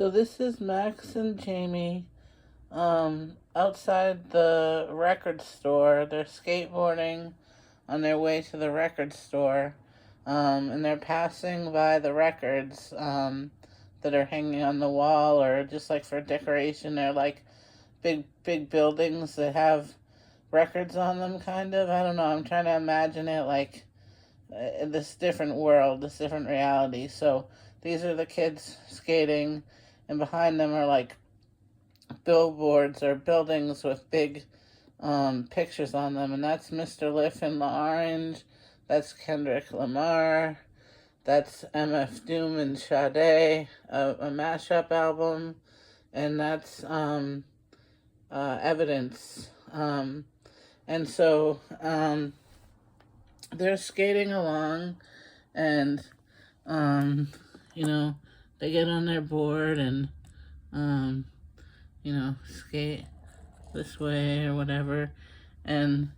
So this is Max and Jamie outside the record store. They're skateboarding on their way to the record store, and they're passing by the records that are hanging on the wall, or just like for decoration. They're like big buildings that have records on them, kind of. I don't know. I'm trying to imagine it like this different world, this different reality. So these are the kids skating, and behind them are like billboards or buildings with big pictures on them, and that's Mr. Lif in La Orange, that's Kendrick Lamar, that's MF Doom and Sade, a mashup album, and that's Evidence. And so they're skating along, and you know, they get on their board and skate this way or whatever, and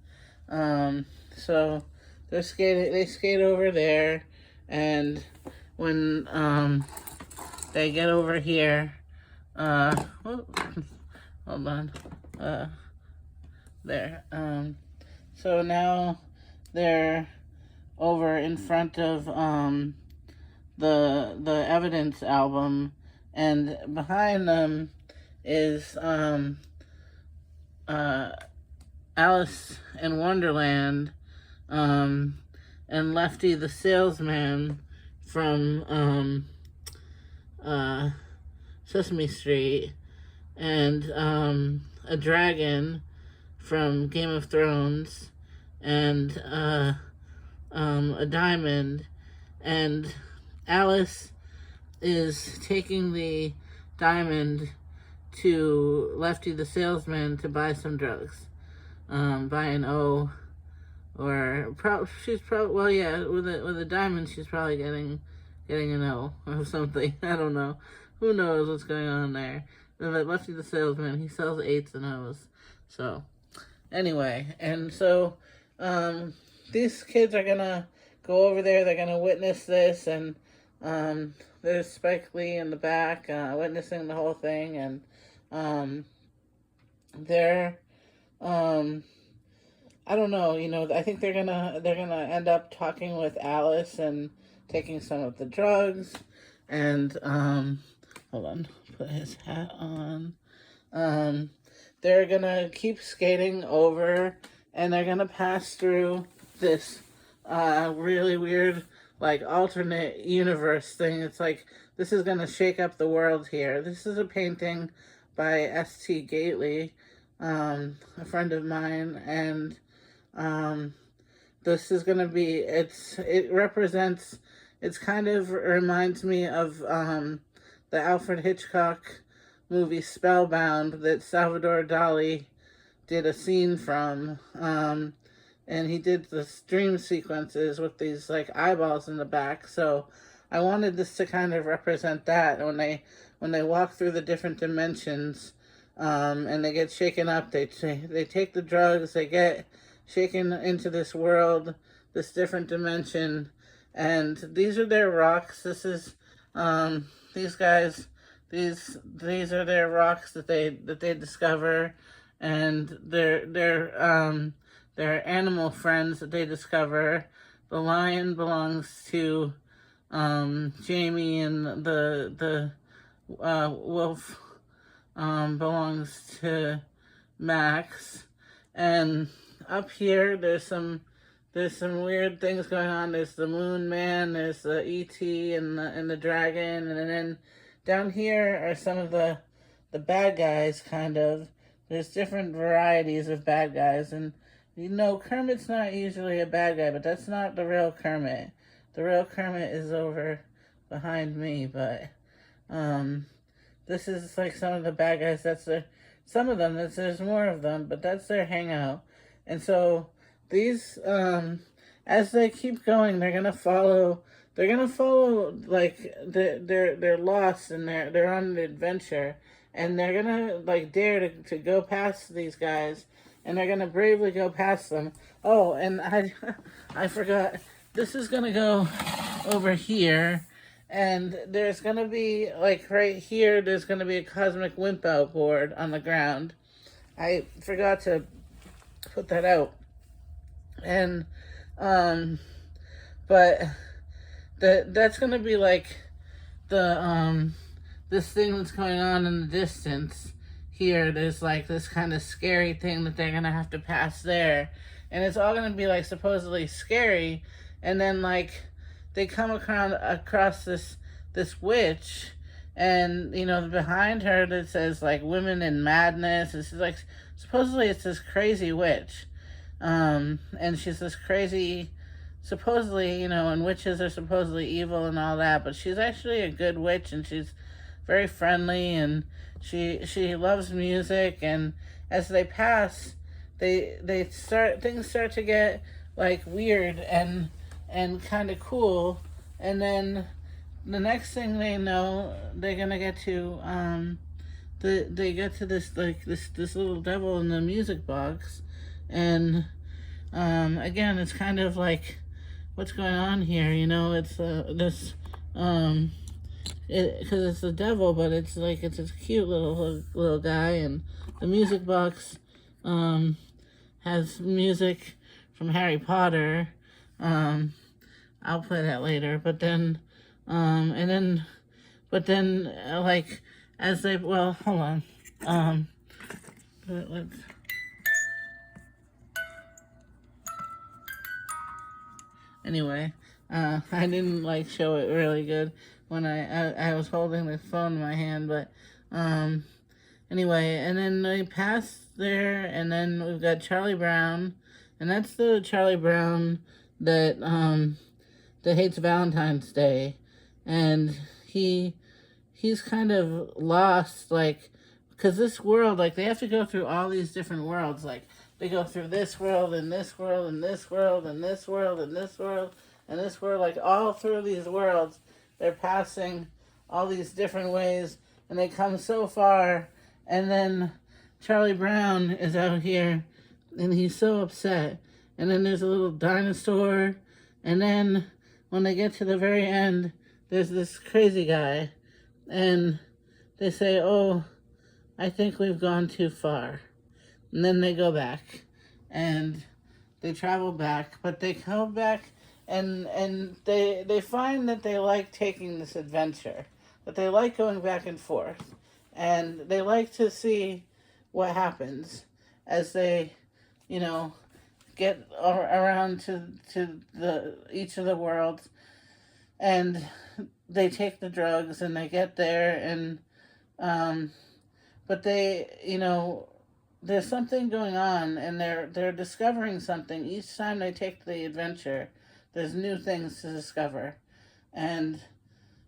so they skate over there, and when they get over here, hold on, there, so now they're over in front of the Evidence album, and behind them is Alice in Wonderland, and Lefty the Salesman from Sesame Street, and a dragon from Game of Thrones, and a diamond, and Alice is taking the diamond to Lefty the Salesman to buy some drugs. Buy an O, or with a diamond she's probably getting an O or something. I don't know. Who knows what's going on there? But Lefty the Salesman, he sells 8s and O's. So anyway, and so these kids are gonna go over there. They're gonna witness this, and there's Spike Lee in the back witnessing the whole thing, and they're I don't know, I think they're gonna end up talking with Alice and taking some of the drugs, and hold on, put his hat on. They're gonna keep skating over, and they're gonna pass through this really weird, like, alternate universe thing. It's like this is gonna shake up the world here. This is a painting by S.T. Gately, a friend of mine, and this is gonna be, it kind of reminds me of the Alfred Hitchcock movie Spellbound that Salvador Dali did a scene from, and he did the dream sequences with these like eyeballs in the back. So I wanted this to kind of represent that when they walk through the different dimensions, and they get shaken up. They take the drugs. They get shaken into this world, this different dimension, and these are their rocks. This is these guys. These are their rocks that they discover, and their animal friends that they discover. The lion belongs to Jamie, and the wolf belongs to Max. And up here, there's some weird things going on. There's the Moon Man, there's the E.T. and the dragon, and then down here are some of the bad guys, kind of. There's different varieties of bad guys, and Kermit's not usually a bad guy, but that's not the real Kermit. The real Kermit is over behind me, but this is like some of the bad guys. There's more of them, but that's their hangout. And so these, as they keep going, they're gonna follow, like, they're lost, and they're on an adventure, and they're gonna like dare to go past these guys, and they're gonna bravely go past them. Oh, and I forgot, this is gonna go over here, And there's gonna be, like, right here, there's gonna be a cosmic wimp out board on the ground. I forgot to put that out. And um but that's gonna be like the this thing that's going on in the distance. Here there's like this kind of scary thing that they're gonna have to pass there, and it's all gonna be like supposedly scary. And then like they come across this witch, and behind her that says like women in madness. This is like supposedly it's this crazy witch, and she's this crazy, supposedly, and witches are supposedly evil and all that, but she's actually a good witch, and she's very friendly, and she loves music. And as they pass, things start to get like weird and kind of cool. And then the next thing they know, they're gonna get to they get to this like this little devil in the music box. And again, it's kind of like, what's going on here? It's this because it's the devil, but it's like it's a cute little guy. And the music box has music from Harry Potter. I'll play that later. But then like as they, well, hold on. Let's. Anyway, I didn't like show it really good when I was holding the phone in my hand, but anyway, and then they pass there, and then we've got Charlie Brown, and that's the Charlie Brown that that hates Valentine's Day. And he's kind of lost, like, because this world, like, they have to go through all these different worlds. Like, they go through this world and this world and this world and this world and this world and this world. Like, all through these worlds, they're passing all these different ways, and they come so far. And then Charlie Brown is out here, and he's so upset. And then there's a little dinosaur. And then when they get to the very end, there's this crazy guy. And they say, oh, I think we've gone too far. And then they go back, and they travel back, but they come back, and they find that they like taking this adventure, that they like going back and forth, and they like to see what happens as they, get around to the each of the worlds. And they take the drugs, and they get there, and but they, there's something going on, and they're discovering something each time they take the adventure. There's new things to discover. And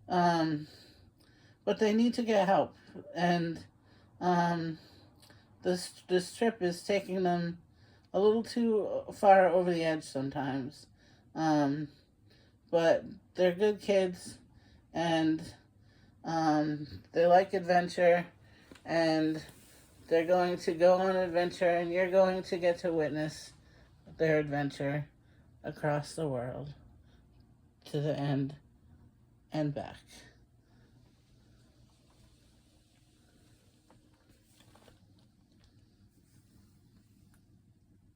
but they need to get help. And this trip is taking them a little too far over the edge sometimes. But they're good kids, and they like adventure, and they're going to go on an adventure, and you're going to get to witness their adventure across the world to the end and back.